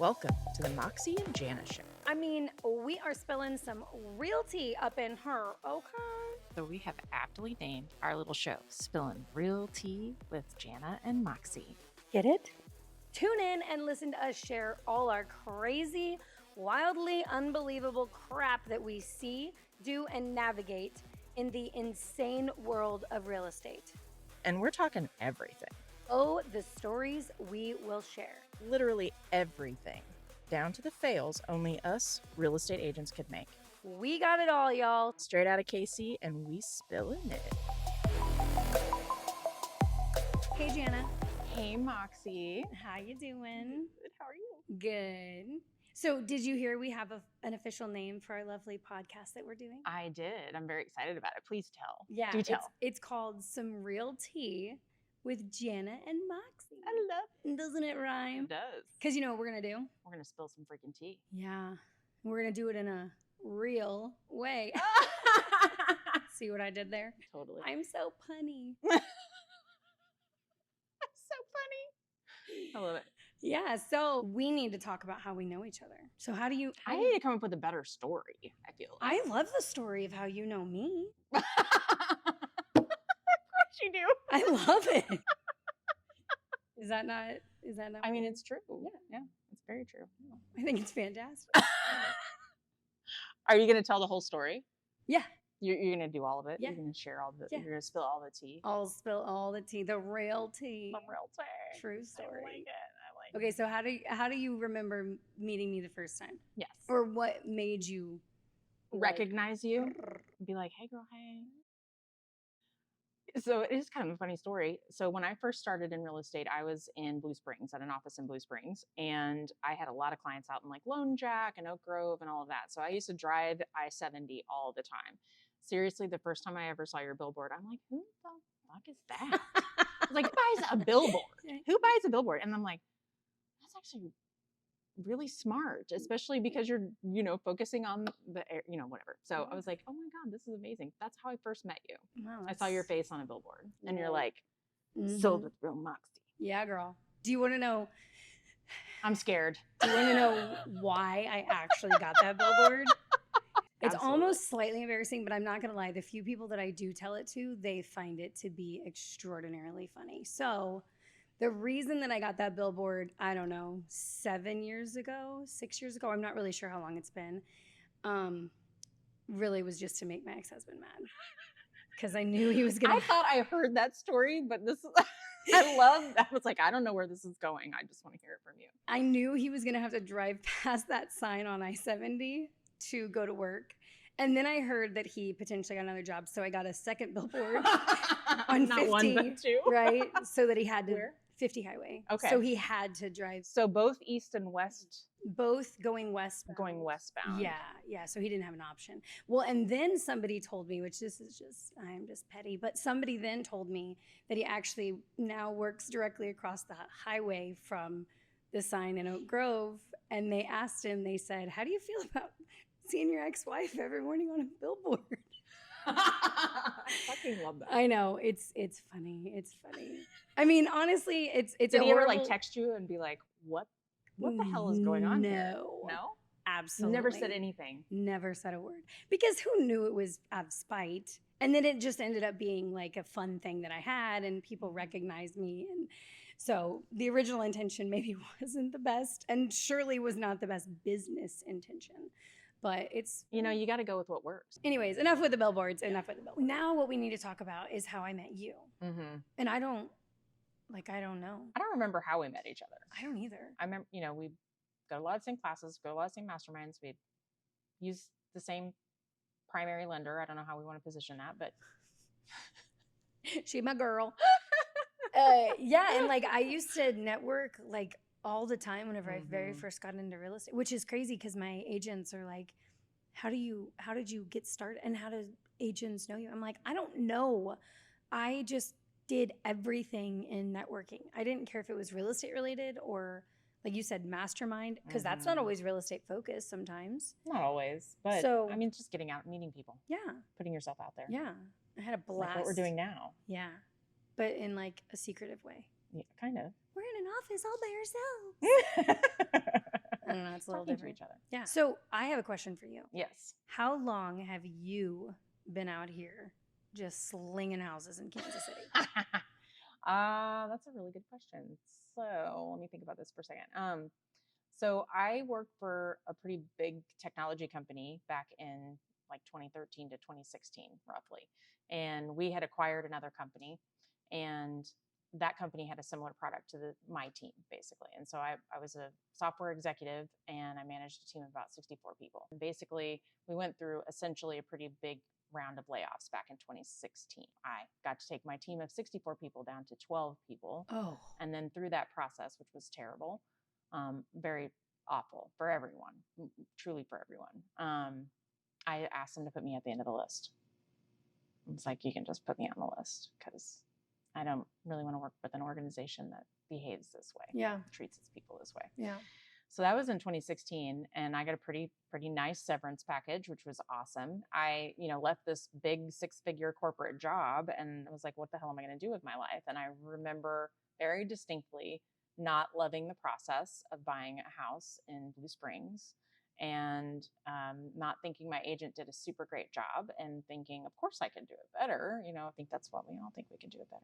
Welcome to the Moxie and Jana show. I mean, we are spilling some realty up in her, okay? So we have aptly named our little show, Spillin' Real Tea with Jana and Moxie. Get it? Tune in and listen to us share all our crazy, wildly unbelievable crap that we see, do, and navigate in the insane world of real estate. And we're talking everything. Oh, the stories we will share. Literally everything. Down to the fails only us real estate agents could make. We got it all, y'all. Straight out of KC, and we spillin' it. Hey, Jana. Hey, Moxie. How you doing? Good. How are you? Good. So did you hear we have an official name for our lovely podcast that we're doing? I did. I'm very excited about it. Please tell. Yeah. Do tell. It's called Some Real Tea with Jana and Moxie. I love it. Doesn't it rhyme? It does. Because you know what we're going to do? We're going to spill some freaking tea. Yeah. We're going to do it in a real way. See what I did there? Totally. I'm so punny. That's so funny. I love it. Yeah. So we need to talk about how we know each other. So how do you... I need to come up with a better story, I feel like. I love the story of how you know me. Of course you do. I love it. Is that not? I mean, it's true. Yeah, it's very true. I think it's fantastic. Are you going to tell the whole story? Yeah. You're going to do all of it? Yeah. You're going to share all the, Yeah. you're going to spill all the tea? I'll spill all the tea, the real tea. The real tea. True story. I like it. I like Okay, so how do you remember meeting me the first time? Yes. Or what made you Recognize you? Be like, hey girl, hey. So it is kind of a funny story. So when I first started in real estate, I was in Blue Springs at an office in Blue Springs, and I had a lot of clients out in like Lone Jack and Oak Grove and all of that. So I used to drive I-70 all the time. Seriously, the first time I ever saw your billboard, I'm like, who the fuck is that? I was like, who buys a billboard? Who buys a billboard? And I'm like, that's actually really smart, especially because you're, focusing on the, whatever. So I was like, oh my God, this is amazing. That's how I first met you. Wow, I saw your face on a billboard and you're Yeah. like, Mhm. sold with real Moxie. Yeah, girl. Do you want to know? I'm scared. Do you want to know why I actually got that billboard? It's Absolutely. almost slightly embarrassing, but I'm not going to lie. The few people that I do tell it to, they find it to be extraordinarily funny. So the reason that I got that billboard, I don't know, 6 years ago, I'm not really sure how long it's been, really was just to make my ex-husband mad. Because I knew he was going I thought I heard that story, but this, I was like, I don't know where this is going. I just want to hear it from you. I knew he was going to have to drive past that sign on I-70 to go to work. And then I heard that he potentially got another job. So I got a second billboard on Not 50, one, but two. right? So that he had to, Where? 50 highway. Okay. So he had to drive So both east and west, both going westbound. going westbound. Yeah. So he didn't have an option. Well, and then somebody told me, which this is just, I'm just petty, but somebody then told me that he actually now works directly across the highway from the sign in Oak Grove. And they asked him, they said, how do you feel about seeing your ex-wife every morning on a billboard? I fucking love that. I know. It's funny. It's funny. I mean, honestly, it's Did a he ever horrible... like text you and be like, what the hell is going on here? No. No? Absolutely. Never said anything. Never said a word. Because who knew it was out of spite? And then it just ended up being like a fun thing that I had and people recognized me. And so the original intention maybe wasn't the best and surely was not the best business intention. But it's... You got to go with what works. Anyways, enough with the billboards. Now what we need to talk about is how I met you. Mm-hmm. And I don't know. I don't remember how we met each other. I don't either. I remember, we go to a lot of the same classes, go to a lot of the same masterminds. We'd use the same primary lender. I don't know how we want to position that, but She my girl. Yeah, and like I used to network like all the time whenever I very first got into real estate, which is crazy because my agents are like, how did you get started and how do agents know you? I'm like, I don't know. I just did everything in networking. I didn't care if it was real estate related or like you said, mastermind, because that's not always real estate focused sometimes. Not always, but So- I mean, just getting out, meeting people, Yeah. putting yourself out there. Yeah. I had a It's blast. like what we're doing now. Yeah. But in like a secretive way. Yeah, kind of. we're in an office all by ourselves. I don't know. It's a little Talking different. to each other. Yeah. So I have a question for you. Yes. How long have you been out here just slinging houses in Kansas City? That's a really good question. So let me think about this for a second. So I worked for a pretty big technology company back in like 2013 to 2016, roughly. And we had acquired another company, and that company had a similar product to my team, basically. And so I was a software executive, and I managed a team of about 64 people. And basically, we went through essentially a pretty big round of layoffs back in 2016. I got to take my team of 64 people down to 12 people. Oh. And then through that process, which was terrible, very awful for everyone, truly for everyone, I asked them to put me at the end of the list. It's like, you can just put me on the list because I don't really want to work with an organization that behaves this way. Yeah. Treats its people this way. Yeah. So that was in 2016, and I got a pretty nice severance package, which was awesome. I, left this big 6-figure corporate job, and I was like, what the hell am I going to do with my life? And I remember very distinctly not loving the process of buying a house in Blue Springs, and not thinking my agent did a super great job, and thinking, of course I can do it better. I think that's what we all think, we can do it better.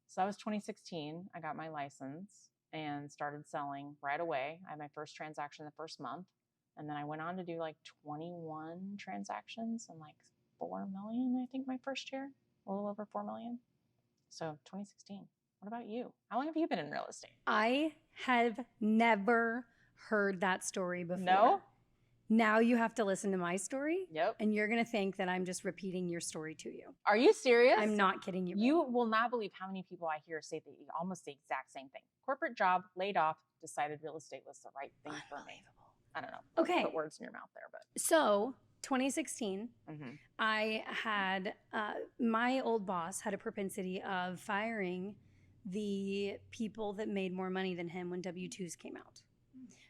So that was 2016. I got my license and started selling right away. I had my first transaction the first month. And then I went on to do like 21 transactions and like 4 million, I think, my first year, a little over 4 million. So 2016. What about you? How long have you been in real estate? I have never heard that story before. No? Now you have to listen to my story. Yep. And you're going to think that I'm just repeating your story to you. Are you serious? I'm not kidding you. You will not believe how many people I hear say almost the exact same thing. Corporate job, laid off, decided real estate was the right thing for me. I don't know. Okay. Put words in your mouth there, but. So 2016, Mm-hmm. I had, my old boss had a propensity of firing the people that made more money than him when W-2s came out.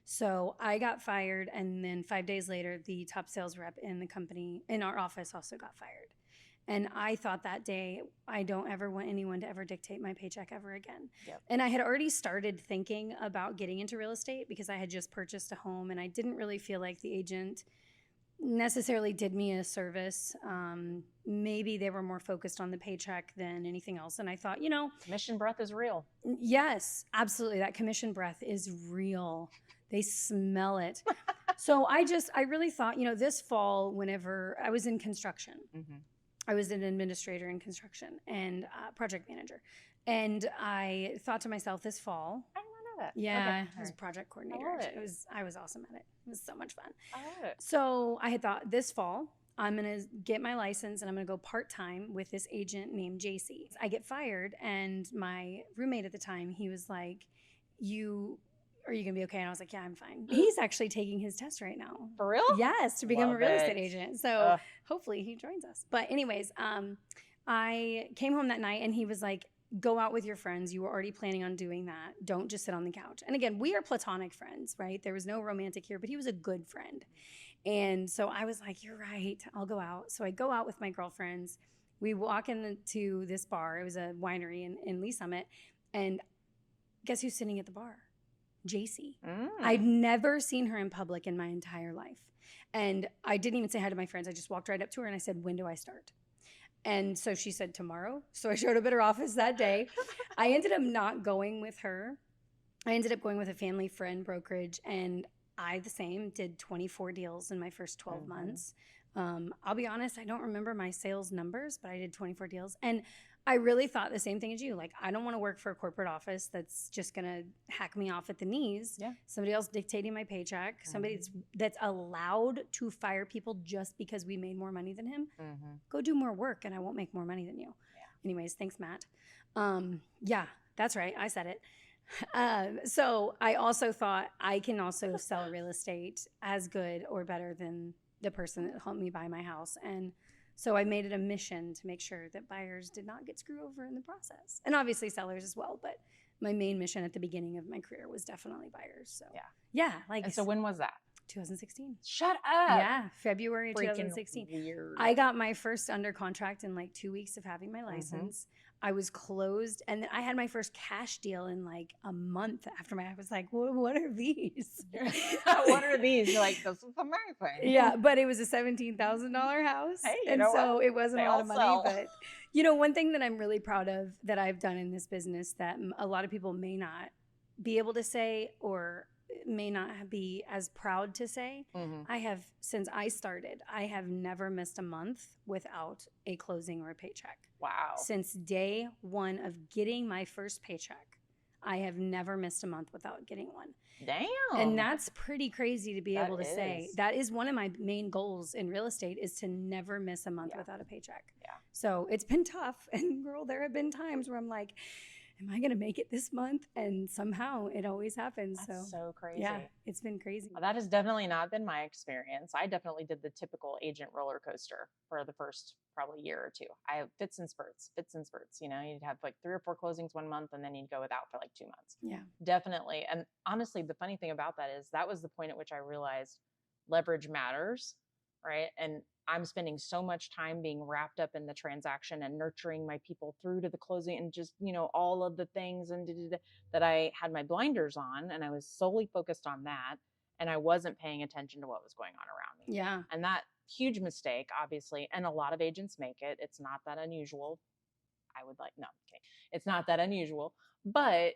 So I got fired, and then 5 days later, the top sales rep in the company, in our office, also got fired. And I thought that day, I don't ever want anyone to ever dictate my paycheck ever again. Yep. And I had already started thinking about getting into real estate because I had just purchased a home, and I didn't really feel like the agent necessarily did me a service. Maybe they were more focused on the paycheck than anything else. And I thought, Commission breath is real. yes, absolutely. That commission breath is real. They smell it. So I really thought, this fall, whenever I was in construction, Mm-hmm. I was an administrator in construction and project manager. And I thought to myself this fall, I didn't know that. yeah, Okay. I was a project coordinator. I love it. I was awesome at it. It was so much fun. I love it. So I had thought this fall, I'm going to get my license and I'm going to go part-time with this agent named JC. I get fired, and my roommate at the time, he was like, are you going to be okay? And I was like, yeah, I'm fine. He's actually taking his test right now. For real? Yes, to become Love a real estate it. agent. So hopefully he joins us. But anyways, I came home that night, and he was like, go out with your friends. You were already planning on doing that. Don't just sit on the couch. And again, we are platonic friends, right? There was no romantic here, but he was a good friend. And so I was like, you're right. I'll go out. So I go out with my girlfriends. We walk into this bar. It was a winery in Lee Summit. And guess who's sitting at the bar? JC. I'd never seen her in public in my entire life. And I didn't even say hi to my friends. I just walked right up to her and I said, when do I start? And so she said, tomorrow. So I showed up at her office that day. I ended up not going with her. I ended up going with a family friend brokerage, and I, the same, did 24 deals in my first 12 months. I'll be honest, I don't remember my sales numbers, but I did 24 deals. And I really thought the same thing as you. Like, I don't want to work for a corporate office that's just going to hack me off at the knees. Yeah. Somebody else dictating my paycheck. Somebody that's allowed to fire people just because we made more money than him. Go do more work and I won't make more money than you. Yeah. Anyways, thanks, Matt. Yeah, that's right. I said it. So I also thought I can also sell real estate as good or better than the person that helped me buy my house. And so I made it a mission to make sure that buyers did not get screwed over in the process. And obviously sellers as well. But my main mission at the beginning of my career was definitely buyers. So yeah. Like, and so when was that? 2016. Shut up. Yeah, February of Freaking 2016. weird. I got my first under contract in like 2 weeks of having my license. I was closed, and then I had my first cash deal in like a month after I was like, what are these? What are these? You're like, this is amazing. Yeah, but it was a $17,000 house. Hey, you and know so what? it wasn't They a lot all of money. sell. But, one thing that I'm really proud of that I've done in this business that a lot of people may not be able to say or may not be as proud to say, I have, since I started, I have never missed a month without a closing or a paycheck. Wow. Since day one of getting my first paycheck, I have never missed a month without getting one. Damn. And that's pretty crazy to be able to say. is. That is one of my main goals in real estate, is to never miss a month without a paycheck. Yeah. So it's been tough. And girl, there have been times where I'm like, am I going to make it this month? And somehow it always happens. That's so crazy. Yeah, it's been crazy. Well, that has definitely not been my experience. I definitely did the typical agent roller coaster for the first probably year or two. I have fits and spurts. You'd have like 3 or 4 closings one month, and then you'd go without for like 2 months. Yeah, Definitely. And honestly, the funny thing about that is that was the point at which I realized leverage matters, right? And I'm spending so much time being wrapped up in the transaction and nurturing my people through to the closing and just, all of the things and that I had my blinders on, and I was solely focused on that. And I wasn't paying attention to what was going on around me. yeah. And that huge mistake, obviously, and a lot of agents make it. It's not that unusual. It's not that unusual, but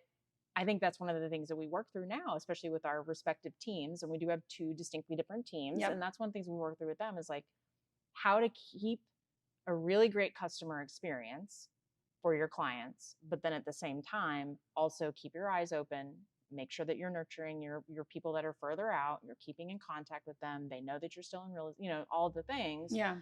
I think that's one of the things that we work through now, especially with our respective teams. And we do have 2 distinctly different teams. Yep. And that's one of the things we work through with them is like how to keep a really great customer experience for your clients, but then at the same time, also keep your eyes open, make sure that you're nurturing your people that are further out, you're keeping in contact with them. They know that you're still in real, all the things. Yeah.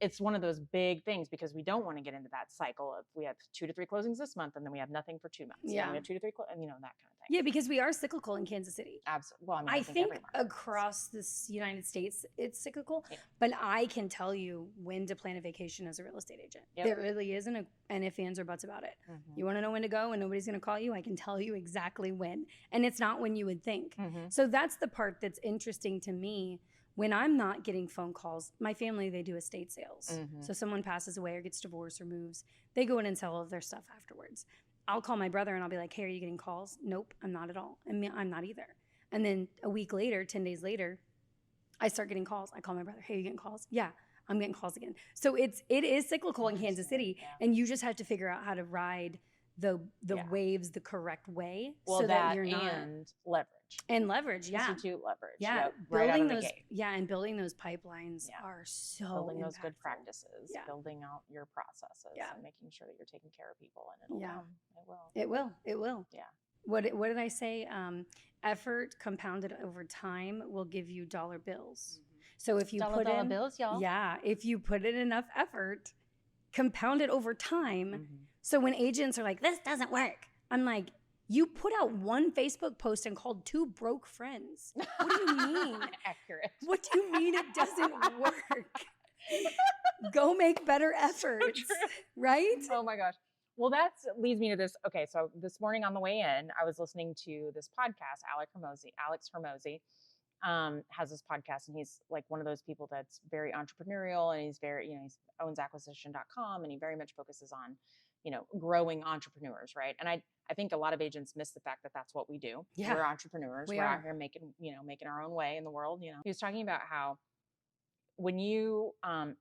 It's one of those big things because we don't want to get into that cycle of we have 2 to 3 closings this month and then we have nothing for 2 months. Yeah. And we have 2 to 3, that kind of thing. Yeah, because we are cyclical in Kansas City. Absolutely. Well, I think every market across this United States, it's cyclical, Yeah. but I can tell you when to plan a vacation as a real estate agent. Yep. There really isn't an if, ands, or buts about it. You want to know when to go and nobody's going to call you? I can tell you exactly when. And it's not when you would think. So that's the part that's interesting to me. When I'm not getting phone calls, my family, they do estate sales. So someone passes away or gets divorced or moves, they go in and sell all of their stuff afterwards. I'll call my brother and I'll be like, hey, are you getting calls? Nope, I'm not at all. I'm not either. And then a week later, 10 days later, I start getting calls. I call my brother, hey, you getting calls? Yeah, I'm getting calls again. So it is cyclical in Kansas City. And you just have to figure out how to ride the waves the correct way so that you're not. And leverage. And leverage, yeah. Institute leverage. Yeah, Yep, right out of the those. gate. Yeah, and building those pipelines are so Building those good impactful. practices, building out your processes, and making sure that you're taking care of people, and it'll come. It will. It will. Yeah. What did I say? Effort compounded over time will give you dollar bills. So if you put in bills, y'all. Yeah, if you put in enough effort, compound it over time. So when agents are like, "This doesn't work," I'm like, you put out one Facebook post and called 2 broke friends. What do you mean? Accurate. What do you mean it doesn't work? Go make better efforts, right? Oh my gosh. Well, that leads me to this. Okay, so this morning on the way in, I was listening to this podcast. Alex Hermosi has this podcast, and he's like one of those people that's very entrepreneurial, and he's very, he owns acquisition.com, and he very much focuses on, growing entrepreneurs, right? And I think a lot of agents miss the fact that that's what we do. Yeah. We're entrepreneurs. We're out here making our own way in the world. He was talking about how when you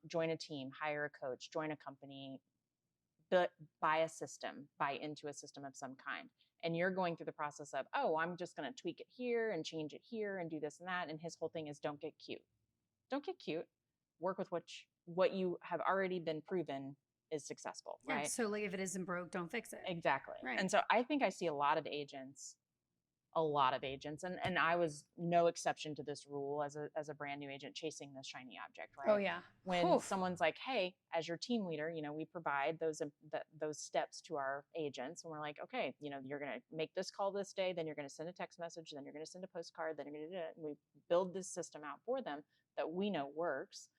join a team, hire a coach, join a company, buy into a system of some kind, and you're going through the process of, I'm just going to tweak it here and change it here and do this and that. And his whole thing is don't get cute. Don't get cute. Work with what you have already been proven is successful, right? So like if it isn't broke, don't fix it. Exactly. Right. And so I think I see a lot of agents, and I was no exception to this rule as a brand new agent chasing this shiny object, right? Oh yeah. When someone's like, hey, as your team leader, we provide those steps to our agents, and we're like, okay, you're going to make this call this day, then you're going to send a text message, then you're going to send a postcard, then you're going to do it. And we build this system out for them that we know works.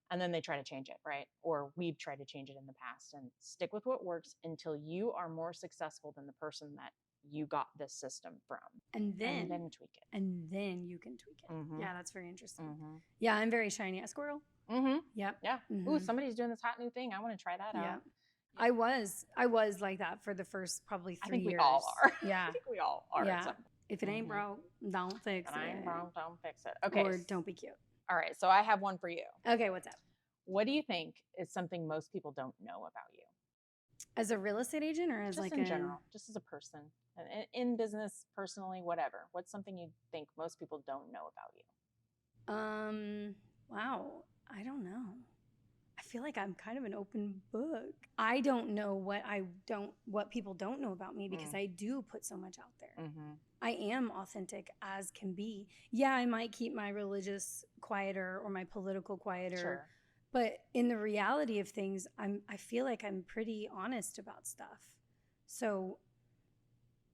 And then they try to change it, right? Or we've tried to change it in the past, and stick with what works until you are more successful than the person that you got this system from, and then tweak it. And then you can tweak it. Mhm. Yeah, that's very interesting. Mm-hmm. Yeah, I'm very shiny. A squirrel. Mm-hmm. Yep. Yeah. Mhm. Ooh, somebody's doing this hot new thing. I want to try that Yeah. out. I was like that for the first probably 3 I think years. we all are. Yeah. I think we all are. Yeah. At some point. If it ain't Mhm. broke, don't fix If it it. ain't broke, don't fix it. Okay. Or don't be cute. All right. So I have one for you. Okay, what's up? What do you think is something most people don't know about you? As a real estate agent or as Just like in general, just as a person, in business, personally, whatever. What's something you think most people don't know about you? Wow. I don't know. I feel like I'm kind of an open book. I don't know what people don't know about me because I do put so much out there. Mm-hmm. I am authentic as can be. Yeah, I might keep my religious quieter or my political quieter. Sure. But in the reality of things, I feel like I'm pretty honest about stuff. So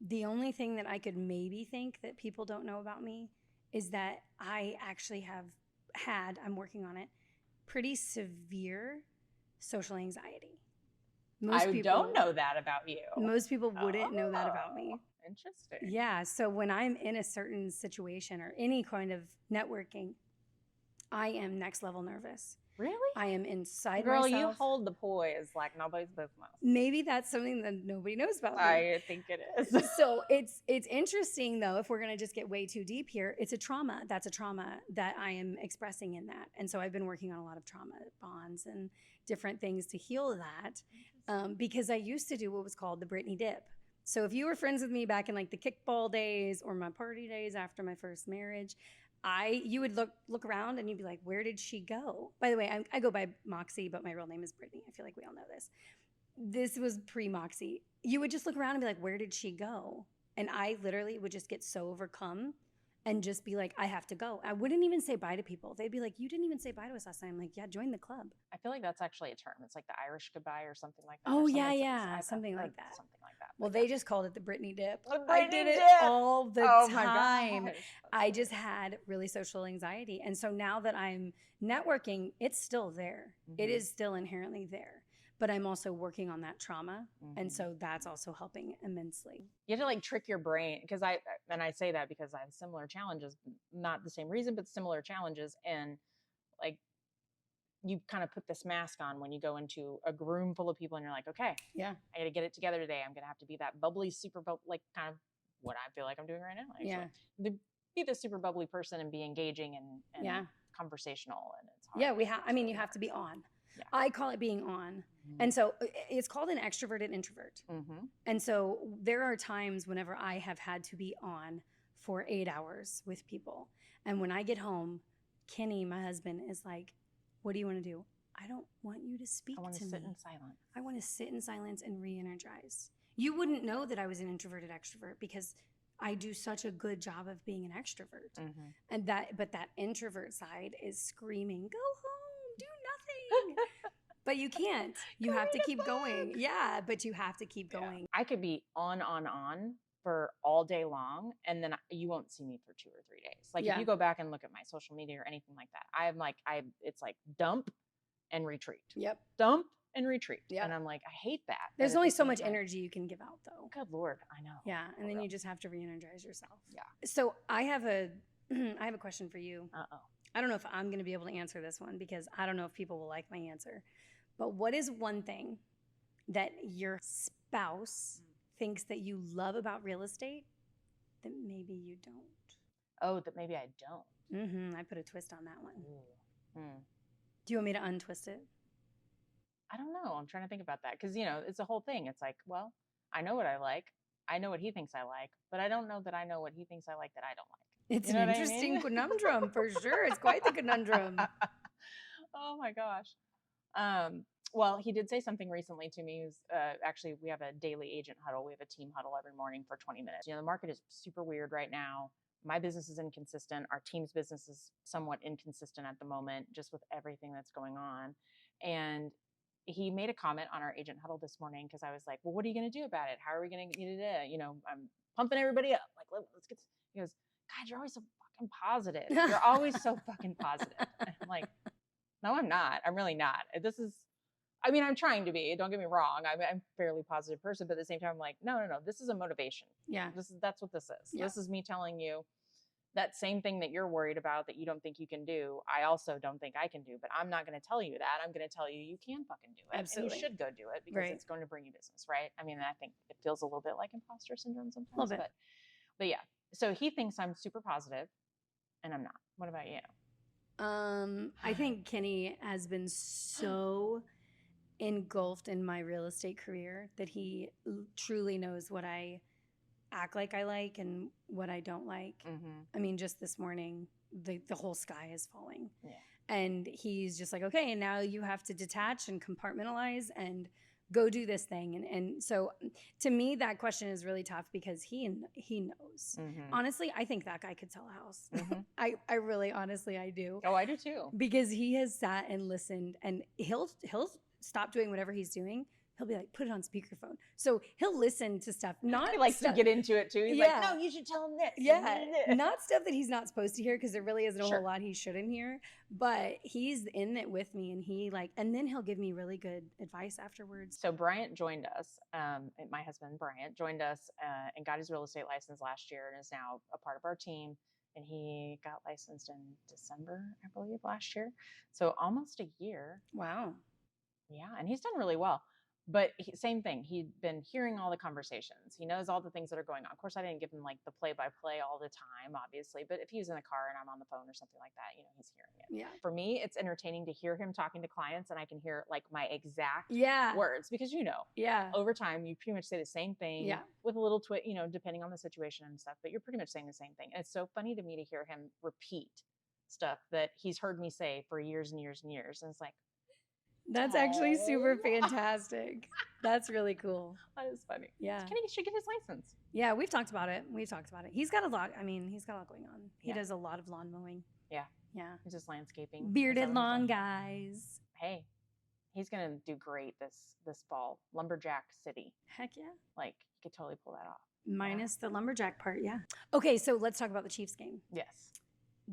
the only thing that I could maybe think that people don't know about me is that I actually I'm working on it, pretty severe social anxiety. I don't know that about you. Most people wouldn't know that about me. Interesting. Yeah, so when I'm in a certain situation or any kind of networking, I am next level nervous. Really? I am inside Girl, myself. you hold the poise like nobody's business. Maybe that's something that nobody knows about me. I think it is. So it's interesting though, if we're gonna just get way too deep here, it's a trauma. That's a trauma that I am expressing in that. And so I've been working on a lot of trauma bonds and different things to heal that. Because I used to do what was called the Britney dip. So if you were friends with me back in like the kickball days or my party days after my first marriage, you would look around and you'd be like, where did she go? By the way, I go by Moxie, but my real name is Brittany. I feel like we all know this. This was pre-Moxie. You would just look around and be like, where did she go? And I literally would just get so overcome and just be like, I have to go. I wouldn't even say bye to people. They'd be like, you didn't even say bye to us last time. I'm like, yeah, join the club. I feel like that's actually a term. It's like the Irish goodbye or something like that. Oh, or yeah, something yeah. Something like that. Something like that. Well, they just called it the Britney dip. I did it all the time. I just had really social anxiety. And so now that I'm networking, it's still there. It is still inherently there. But I'm also working on that trauma. And so that's also helping immensely. You have to like trick your brain because I say that because I have similar challenges, not the same reason, but similar challenges. And like you kind of put this mask on when you go into a room full of people and you're like, okay, yeah, I got to get it together today. I'm going to have to be that bubbly, super like kind of what I feel like I'm doing right now. Actually. Yeah. Be the super bubbly person and be engaging and conversational. And it's hard. Yeah, you have to be on. Yeah. I call it being on. And so it's called an extroverted introvert. And so there are times whenever I have had to be on for 8 hours with people. And when I get home, Kenny, my husband, is like, what do you want to do? I don't want you to speak to me. I want to sit in silence. I want to sit in silence and re-energize. You wouldn't know that I was an introverted extrovert because I do such a good job of being an extrovert. And but that introvert side is screaming, go home, do nothing. But you can't. You have to keep going. Yeah, but you have to keep going. I could be on for all day long, and then you won't see me for 2 or 3 days. Like if you go back and look at my social media or anything like that, it's like dump and retreat. Yep. Dump and retreat. Yep. And I'm like, I hate that. There's only so much energy you can give out though. Good Lord, I know. Yeah, and then you just have to re-energize yourself. Yeah. So I have a question for you. Uh-oh. I don't know if I'm going to be able to answer this one because I don't know if people will like my answer. But what is one thing that your spouse thinks that you love about real estate that maybe you don't? Oh, that maybe I don't. I put a twist on that one. Do you want me to untwist it? I don't know. I'm trying to think about that because, it's a whole thing. It's like, well, I know what I like. I know what he thinks I like, but I don't know that I know what he thinks I like that I don't like. It's an interesting conundrum for sure. It's quite the conundrum. Oh my gosh. Well, he did say something recently to me. Actually, we have a daily agent huddle. We have a team huddle every morning for 20 minutes. The market is super weird right now. My business is inconsistent. Our team's business is somewhat inconsistent at the moment, just with everything that's going on. And he made a comment on our agent huddle this morning because I was like, well, what are you going to do about it? How are we going to get it? I'm pumping everybody up. Like, let's get. He goes, God, you're always so fucking positive. You're always so fucking positive. And I'm like, no, I'm not. I'm really not. I mean, I'm trying to be, don't get me wrong. I'm a fairly positive person, but at the same time, I'm like, no, this is a motivation. Yeah. That's what this is. Yeah. This is me telling you that same thing that you're worried about that you don't think you can do. I also don't think I can do, but I'm not going to tell you that. I'm going to tell you can fucking do it. Absolutely. And you should go do it because it's going to bring you business, right? I mean, I think it feels a little bit like imposter syndrome sometimes. A little bit. But yeah. So he thinks I'm super positive and I'm not. What about you? I think Kenny has been so engulfed in my real estate career that he truly knows what I act like I like and what I don't like. I mean, just this morning, the whole sky is falling. Yeah. And he's just like, okay, and now you have to detach and compartmentalize and go do this thing. And so to me, that question is really tough because he knows. Honestly, I think that guy could sell a house. I really, honestly, I do. Oh, I do too. Because he has sat and listened, and he'll stop doing whatever he's doing. He'll be like, put it on speakerphone. So he'll listen to stuff. Not he likes to get into it too. He's like, no, you should tell him this. Yeah. Not stuff that he's not supposed to hear because there really isn't a whole lot he shouldn't hear. But he's in it with me, and then he'll give me really good advice afterwards. So Bryant joined us. My husband, Bryant, joined us and got his real estate license last year and is now a part of our team. And he got licensed in December, I believe, last year. So almost a year. Wow. Yeah. And he's done really well. But same thing. He'd been hearing all the conversations. He knows all the things that are going on. Of course, I didn't give him like the play-by-play all the time, obviously. But if he's in the car and I'm on the phone or something like that, he's hearing it. Yeah. For me, it's entertaining to hear him talking to clients and I can hear like my exact words because over time, you pretty much say the same thing with a little twist, depending on the situation and stuff. But you're pretty much saying the same thing. And it's so funny to me to hear him repeat stuff that he's heard me say for years and years and years. And it's like, that's actually super fantastic. That's really cool. That is funny. Yeah. Kenny should get his license. Yeah, we've talked about it. He's got a lot. He's got a lot going on. He does a lot of lawn mowing. Yeah. Yeah. He's just landscaping. Bearded lawn guys. Hey, he's going to do great this fall. Lumberjack City. Heck yeah. Like, he could totally pull that off. Minus the lumberjack part, yeah. Okay, so let's talk about the Chiefs game. Yes.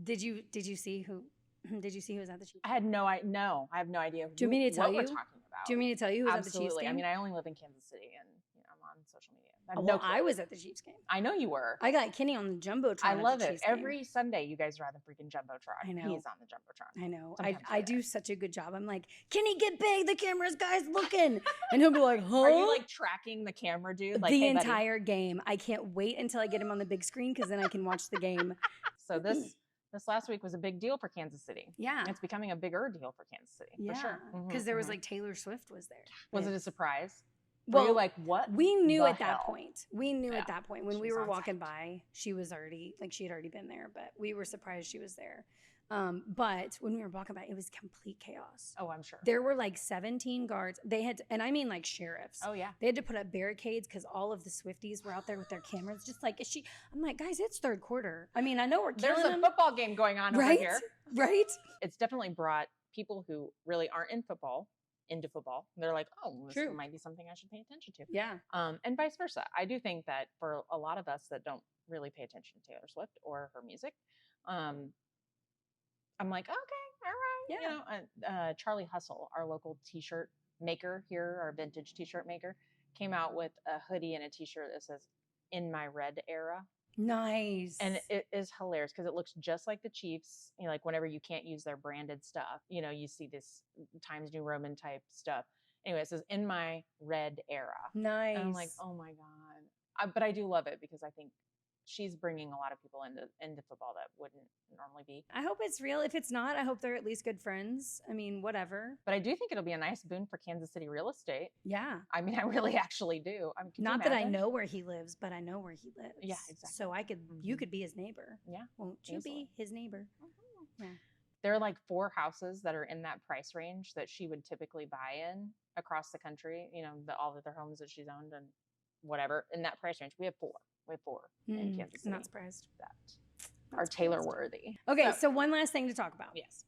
Did you see who was at the Chiefs? I have no idea. No, I have no idea. Do you want me to tell you? What we're talking about? Do you want me to tell you who was at the Chiefs game? I mean, I only live in Kansas City, and I'm on social media. I was at the Chiefs game. I know you were. I got Kenny on the jumbotron. I love it. Every Sunday, you guys are on the freaking jumbotron. I know. He's on the jumbotron. I know. I do such a good job. I'm like, Kenny, get big. The camera's guys looking, and he'll be like, huh? Are you like tracking the camera, dude? Like the entire game. I can't wait until I get him on the big screen because then I can watch the game. So this last week was a big deal for Kansas City. Yeah. It's becoming a bigger deal for Kansas City, for sure. Because there was like Taylor Swift was there. Was it a surprise? Well, were you like, what? We knew at that point. We knew at that point when we were walking site. by, she had already been there, but we were surprised she was there. But when we were walking by, it was complete chaos. Oh, I'm sure. There were like 17 guards. They had, and I mean like sheriffs. Oh, yeah. They had to put up barricades because all of the Swifties were out there with their cameras. Just like, I'm like, guys, it's third quarter. I mean, I know we're killing There's a football game going on over here. Right? It's definitely brought people who really aren't in football into football. They're like, oh, this might be something I should pay attention to. Yeah. And vice versa. I do think that for a lot of us that don't really pay attention to Taylor Swift or her music, I'm like, okay, all right. Yeah. Charlie Hustle, our local t-shirt maker here, our vintage t-shirt maker, came out with a hoodie and a t-shirt that says "In My Red Era." Nice. And it is hilarious because it looks just like the Chiefs. Like whenever you can't use their branded stuff, you see this Times New Roman type stuff. Anyway, it says "In My Red Era." Nice. And I'm like, oh my God. But I do love it because I think she's bringing a lot of people into football that wouldn't normally be. I hope it's real. If it's not, I hope they're at least good friends. I mean, whatever. But I do think it'll be a nice boon for Kansas City real estate. Yeah. I mean, I really actually do. I mean, not that I know where he lives, but I know where he lives. Yeah, exactly. So you could be his neighbor. Yeah. Won't you be his neighbor? Mm-hmm. Yeah. There are like 4 houses that are in that price range that she would typically buy in across the country. All of their homes that she's owned and whatever in that price range. We have 4. In Kansas City. I'm not surprised. That are Taylor worthy. Okay, so one last thing to talk about. Yes.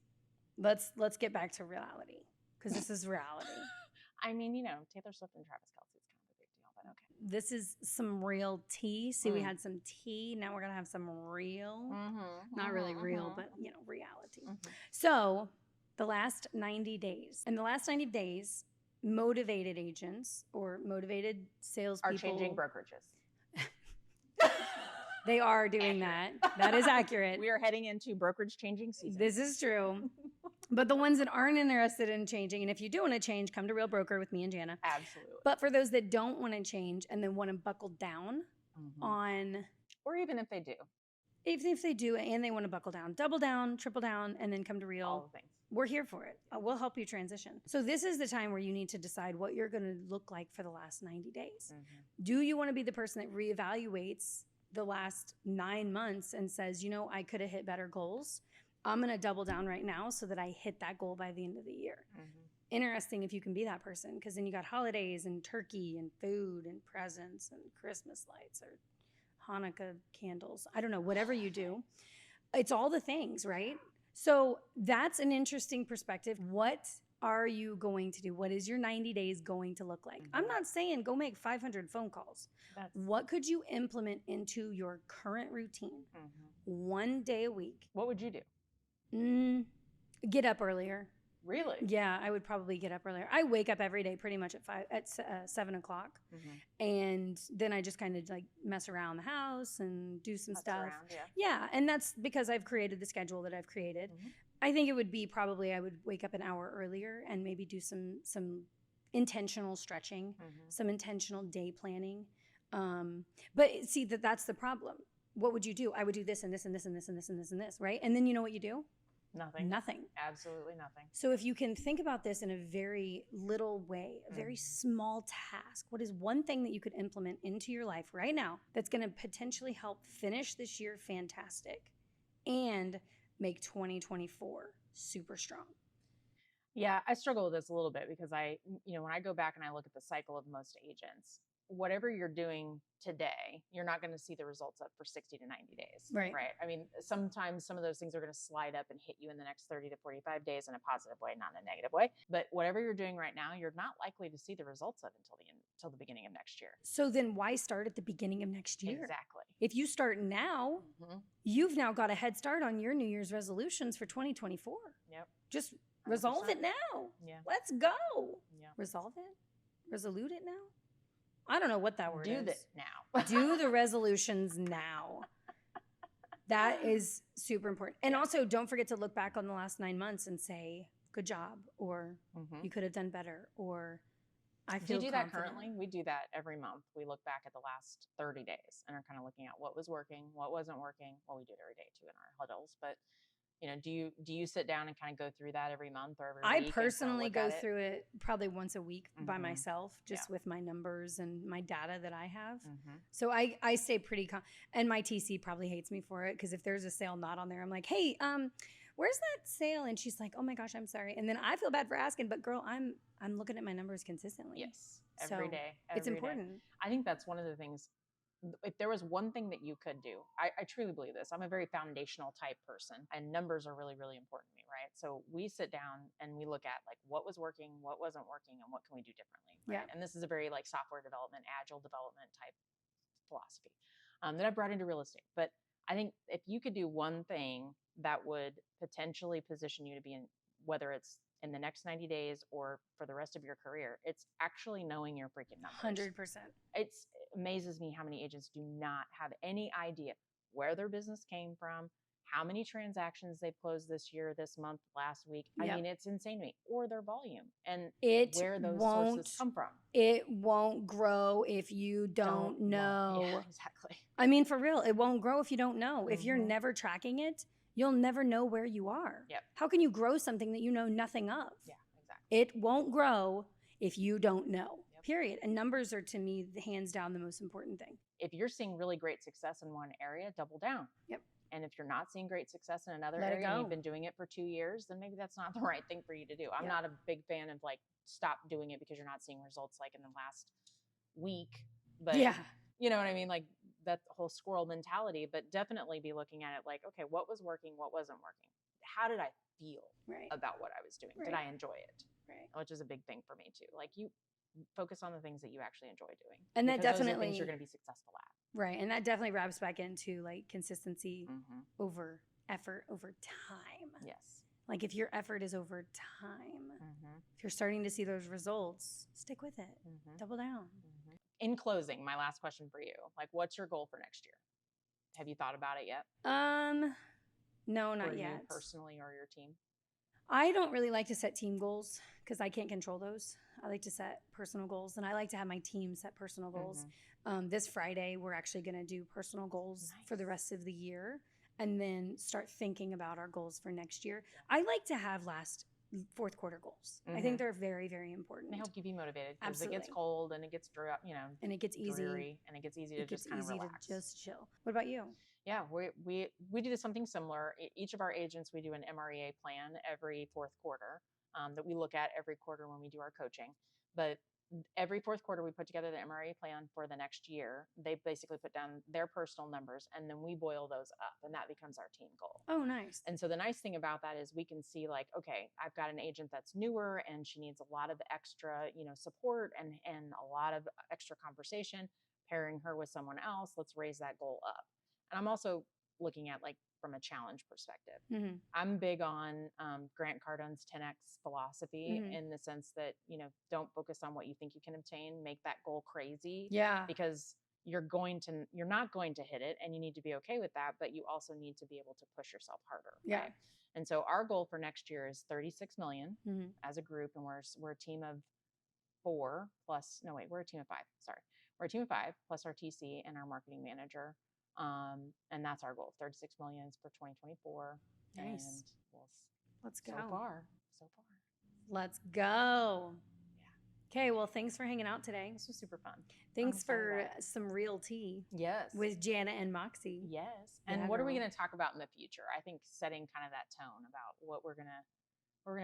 Let's get back to reality because this is reality. I mean, Taylor Swift and Travis Kelce is kind of a big deal, but okay. This is some real tea. See, we had some tea. Now we're gonna have some real, not really real, but reality. So the last 90 days. In the last 90 days, motivated agents or motivated salespeople Are changing brokerages. They are doing that. That is accurate. We are heading into brokerage changing season. This is true. But the ones that aren't interested in changing, and if you do want to change, come to Real Broker with me and Jana. Absolutely. But for those that don't want to change and then want to buckle down on, or even if they do, even if they do and they want to buckle down, double down, triple down, and then come to Real. all the things. We're here for it. We'll help you transition. So this is the time where you need to decide what you're going to look like for the last 90 days. Do you want to be the person that reevaluates the last 9 months and says, you know, I could have hit better goals. I'm going to double down right now so that I hit that goal by the end of the year. Interesting if you can be that person, because then you got holidays and turkey and food and presents and Christmas lights or Hanukkah candles. I don't know, whatever you do. It's all the things, right? So that's an interesting perspective. What are you going to do? What is your 90 days going to look like? I'm not saying go make 500 phone calls. What could you implement into your current routine? 1 day a week. What would you do? Get up earlier. Really? Yeah, I would probably get up earlier. I wake up every day pretty much at 7 o'clock. And then I just kind of like mess around the house and do some stuff. Yeah, and that's because I've created the schedule that I've created. I think it would be probably I would wake up an hour earlier and maybe do some intentional stretching, some intentional day planning. But see, that's the problem. What would you do? I would do this and this and this and this and this and this and this, right? And then you know what you do? Nothing. Absolutely nothing. So if you can think about this in a very little way, a very small task, what is one thing that you could implement into your life right now that's going to potentially help finish this year fantastic and make 2024 super strong? Yeah, I struggle with this a little bit because when I go back and I look at the cycle of most agents, whatever you're doing today, you're not going to see the results of for 60 to 90 days. Right. I mean, sometimes some of those things are going to slide up and hit you in the next 30 to 45 days in a positive way, not in a negative way. But whatever you're doing right now, you're not likely to see the results of until the beginning of next year. So then why start at the beginning of next year? Exactly. If you start now, you've now got a head start on your New Year's resolutions for 2024. Yep. Just 100%. resolve it now. Yeah. Let's go. Yeah. Resolve it? Resolute it now? I don't know what that word is. Do this now. Do the resolutions now. That is super important. And also, don't forget to look back on the last 9 months and say, good job, or you could have done better, or I feel Do you do confident. that currently? We do that every month. We look back at the last 30 days and are kind of looking at what was working, what wasn't working. Well, we do it every day too in our huddles, but do you sit down and kind of go through that every month or every week? I personally go through it probably once a week by myself, just with my numbers and my data that I have. So I stay pretty and my TC probably hates me for it, because if there's a sale not on there, I'm like, hey, where's that sale? And she's like, oh my gosh, I'm sorry. And then I feel bad for asking, but girl, I'm looking at my numbers consistently. Yes, every day. It's important. I think that's one of the things. If there was one thing that you could do, I truly believe this. I'm a very foundational type person, and numbers are really, really important to me, right? So we sit down and we look at like what was working, what wasn't working, and what can we do differently, right? And this is a very like software development, agile development type philosophy that I brought into real estate. But I think if you could do one thing that would potentially position you to be in, whether it's in the next 90 days or for the rest of your career, it's actually knowing your freaking numbers. 100%. It amazes me how many agents do not have any idea where their business came from, how many transactions they've closed this year, this month, last week. I mean, it's insane to me. Or their volume and where those sources come from. It won't grow if you don't know. Yeah, exactly. I mean, for real, it won't grow if you don't know. If you're never tracking it, you'll never know where you are. Yep. How can you grow something that you know nothing of? Yeah, exactly. It won't grow if you don't know, period. And numbers are, to me, hands down the most important thing. If you're seeing really great success in one area, double down. Yep. And if you're not seeing great success in another area and you've been doing it for 2 years, then maybe that's not the right thing for you to do. I'm not a big fan of like, stop doing it because you're not seeing results like in the last week. But you know what I mean? Like, that whole squirrel mentality, but definitely be looking at it like, okay, what was working? What wasn't working? How did I feel about what I was doing? Did I enjoy it? Which is a big thing for me too. Like, you focus on the things that you actually enjoy doing. And that definitely, those are things you're going to be successful at. Right. And that definitely wraps back into like consistency over effort over time. Yes. Like if your effort is over time, if you're starting to see those results, stick with it. Double down. In closing, my last question for you, like what's your goal for next year? Have you thought about it yet? No, not For yet. you personally or your team? I don't really like to set team goals because I can't control those. I like to set personal goals, and I like to have my team set personal goals. This Friday, we're actually going to do personal goals for the rest of the year and then start thinking about our goals for next year. I like to have fourth quarter goals. I think they're very, very important. They help keep you motivated because it Absolutely. gets cold and it gets and it gets dreary, and it gets easy to just kind of relax. To just chill. What about you? Yeah, we do something similar. Each of our agents, we do an MREA plan every fourth quarter that we look at every quarter when we do our coaching. But every fourth quarter, we put together the MREA plan for the next year. They basically put down their personal numbers, and then we boil those up, and that becomes our team goal. Oh, nice. And so the nice thing about that is we can see like, okay, I've got an agent that's newer and she needs a lot of extra, support and a lot of extra conversation. Pairing her with someone else, let's raise that goal up. And I'm also looking at like from a challenge perspective. I'm big on Grant Cardone's 10X philosophy in the sense that, don't focus on what you think you can obtain, make that goal crazy. Yeah. Because you're not going to hit it, and you need to be okay with that, but you also need to be able to push yourself harder. Yeah. Right? And so our goal for next year is 36 million as a group. And we're a team of 4 plus, no, wait, we're a team of 5. Sorry. We're a team of 5 plus our TC and our marketing manager. And that's our goal. 36 million is for 2024. Nice. And let's go. So far. Let's go. Okay, well, thanks for hanging out today. This was super fun. Thanks for some real tea. Yes. With Jana and Moxie. Yes. And what are we going to talk about in the future? I think setting kind of that tone about what we're going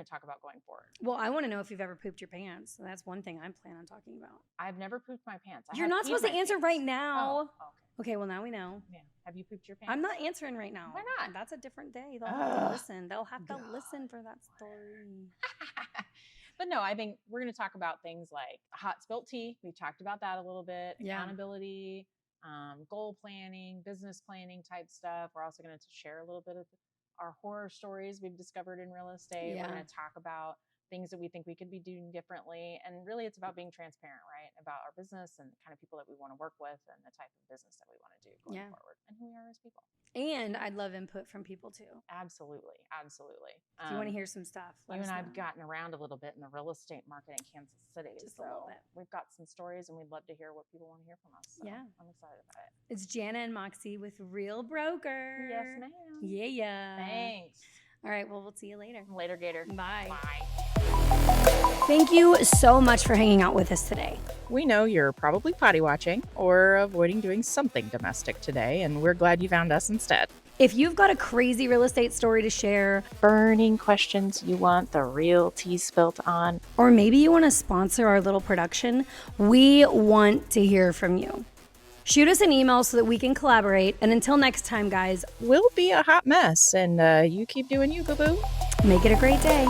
to talk about going forward. Well, I want to know if you've ever pooped your pants. That's one thing I plan on talking about. I've never pooped my pants. You're not supposed to answer right now. Oh, okay, well, now we know. Yeah. Have you pooped your pants? I'm not answering right now. Why not? That's a different day. They'll have to listen. They'll have to listen for that story. But no, I think we're going to talk about things like hot spilt tea. We've talked about that a little bit. Yeah. Accountability, goal planning, business planning type stuff. We're also going to share a little bit of our horror stories we've discovered in real estate. Yeah. We're going to talk about things that we think we could be doing differently. And really it's about being transparent, right? About our business and the kind of people that we want to work with and the type of business that we want to do going forward and who we are as people. And I'd love input from people too. Absolutely. Absolutely. If you want to hear some stuff, you and I've gotten around a little bit in the real estate market in Kansas City. Just a little bit. We've got some stories and we'd love to hear what people want to hear from us. So yeah. I'm excited about it. It's Jana and Moxie with Real Broker. Yes, ma'am. Yeah. Thanks. All right. Well, we'll see you later. Later, Gator. Bye. Bye. Thank you so much for hanging out with us today. We know you're probably potty watching or avoiding doing something domestic today, and we're glad you found us instead. If you've got a crazy real estate story to share, burning questions you want the real tea spilt on, or maybe you want to sponsor our little production, we want to hear from you. Shoot us an email so that we can collaborate. And until next time, guys, we'll be a hot mess, and you keep doing you, boo-boo. Make it a great day.